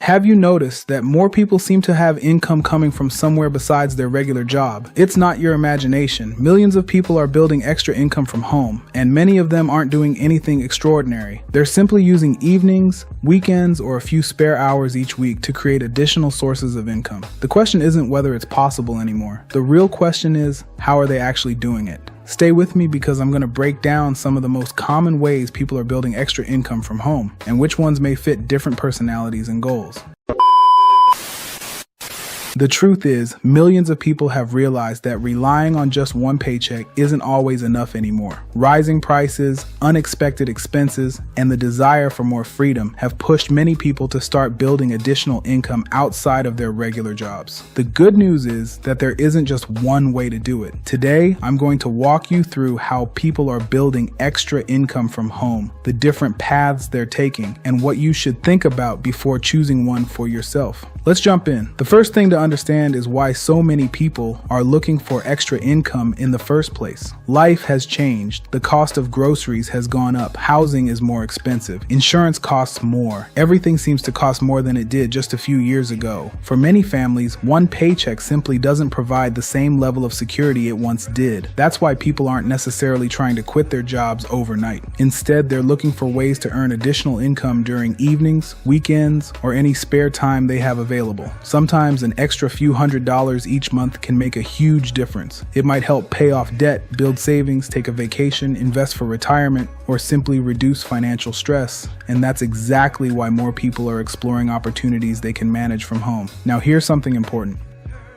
Have you noticed that more people seem to have income coming from somewhere besides their regular job? It's not your imagination. Millions of people are building extra income from home, and many of them aren't doing anything extraordinary. They're simply using evenings, weekends, or a few spare hours each week to create additional sources of income. The question isn't whether it's possible anymore. The real question is, how are they actually doing it? Stay with me because I'm going to break down some of the most common ways people are building extra income from home and which ones may fit different personalities and goals. The truth is, millions of people have realized that relying on just one paycheck isn't always enough anymore. Rising prices, unexpected expenses, and the desire for more freedom have pushed many people to start building additional income outside of their regular jobs. The good news is that there isn't just one way to do it. Today, I'm going to walk you through how people are building extra income from home, the different paths they're taking, and what you should think about before choosing one for yourself. Let's jump in. The first thing to understand is why so many people are looking for extra income in the first place. Life has changed. The cost of groceries has gone up. Housing is more expensive. Insurance costs more. Everything seems to cost more than it did just a few years ago. For many families, one paycheck simply doesn't provide the same level of security it once did. That's why people aren't necessarily trying to quit their jobs overnight. Instead, they're looking for ways to earn additional income during evenings, weekends, or any spare time they have available. Sometimes an extra few $100s each month can make a huge difference. It might help pay off debt, build savings, take a vacation, invest for retirement, or simply reduce financial stress. And that's exactly why more people are exploring opportunities they can manage from home. Now, here's something important.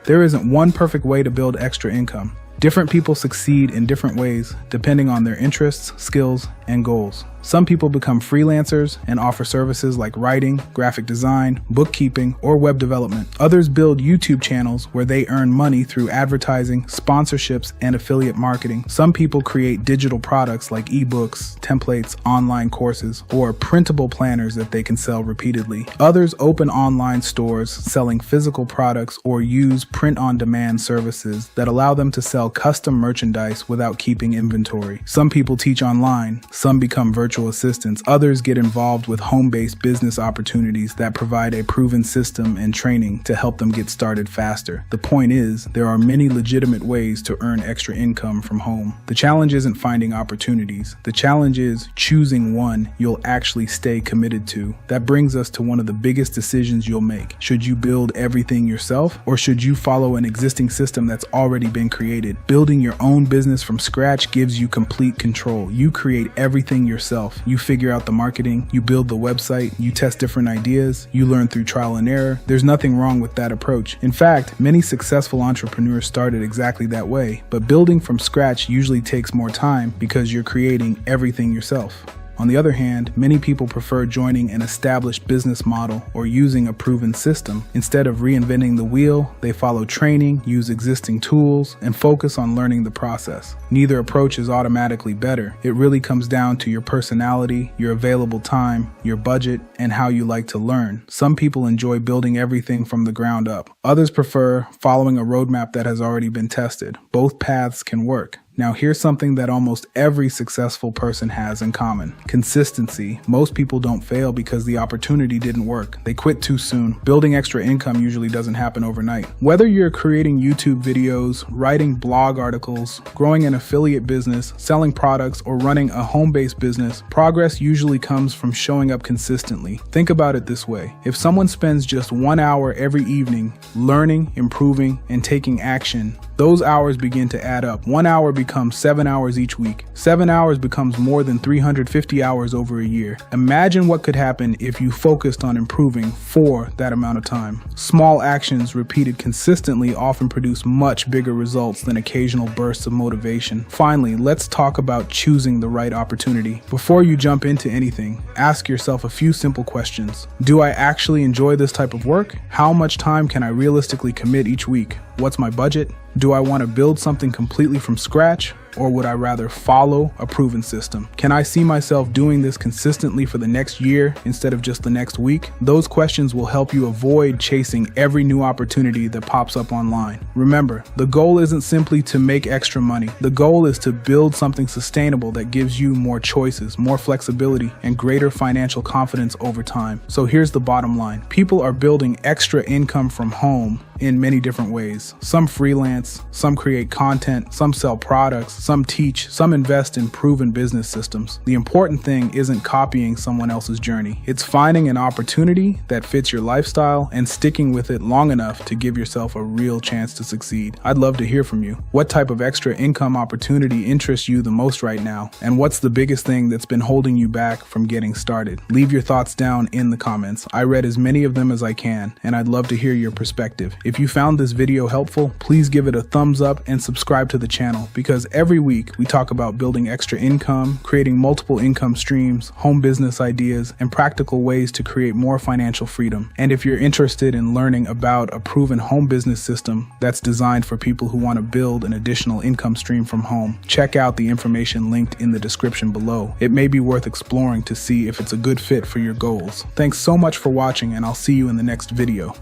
There isn't one perfect way to build extra income. Different people succeed in different ways depending on their interests, skills, and goals. Some people become freelancers and offer services like writing, graphic design, bookkeeping, or web development. Others build YouTube channels where they earn money through advertising, sponsorships, and affiliate marketing. Some people create digital products like ebooks, templates, online courses, or printable planners that they can sell repeatedly. Others open online stores selling physical products or use print-on-demand services that allow them to sell custom merchandise without keeping inventory. Some people teach online. Some become virtual assistants. Others get involved with home-based business opportunities that provide a proven system and training to help them get started faster. The point is, there are many legitimate ways to earn extra income from home. The challenge isn't finding opportunities. The challenge is choosing one you'll actually stay committed to. That brings us to one of the biggest decisions you'll make. Should you build everything yourself, or should you follow an existing system that's already been created? Building your own business from scratch gives you complete control. You create everything yourself. You figure out the marketing, you build the website, you test different ideas, you learn through trial and error. There's nothing wrong with that approach. In fact, many successful entrepreneurs started exactly that way, but building from scratch usually takes more time because you're creating everything yourself. On the other hand, many people prefer joining an established business model or using a proven system. Instead of reinventing the wheel, they follow training, use existing tools, and focus on learning the process. Neither approach is automatically better. It really comes down to your personality, your available time, your budget, and how you like to learn. Some people enjoy building everything from the ground up. Others prefer following a roadmap that has already been tested. Both paths can work. Now, here's something that almost every successful person has in common: consistency. Most people don't fail because the opportunity didn't work. They quit too soon. Building extra income usually doesn't happen overnight. Whether you're creating YouTube videos, writing blog articles, growing an affiliate business, selling products, or running a home-based business, progress usually comes from showing up consistently. Think about it this way. If someone spends just 1 hour every evening learning, improving, and taking action, those hours begin to add up. 1 hour becomes 7 hours each week. 7 hours becomes more than 350 hours over a year. Imagine what could happen if you focused on improving for that amount of time. Small actions repeated consistently often produce much bigger results than occasional bursts of motivation. Finally, let's talk about choosing the right opportunity. Before you jump into anything, ask yourself a few simple questions. Do I actually enjoy this type of work? How much time can I realistically commit each week? What's my budget? Do I want to build something completely from scratch? or would I rather follow a proven system? Can I see myself doing this consistently for the next year instead of just the next week? Those questions will help you avoid chasing every new opportunity that pops up online. Remember, the goal isn't simply to make extra money. The goal is to build something sustainable that gives you more choices, more flexibility, and greater financial confidence over time. So here's the bottom line. People are building extra income from home in many different ways. Some freelance, some create content, some sell products, some teach, some invest in proven business systems. The important thing isn't copying someone else's journey. It's finding an opportunity that fits your lifestyle and sticking with it long enough to give yourself a real chance to succeed. I'd love to hear from you. What type of extra income opportunity interests you the most right now? And what's the biggest thing that's been holding you back from getting started? Leave your thoughts down in the comments. I read as many of them as I can, and I'd love to hear your perspective. If you found this video helpful, please give it a thumbs up and subscribe to the channel, because every week we talk about building extra income, creating multiple income streams, home business ideas, and practical ways to create more financial freedom. And if you're interested in learning about a proven home business system that's designed for people who want to build an additional income stream from home, check out the information linked in the description below. It may be worth exploring to see if it's a good fit for your goals. Thanks so much for watching, and I'll see you in the next video.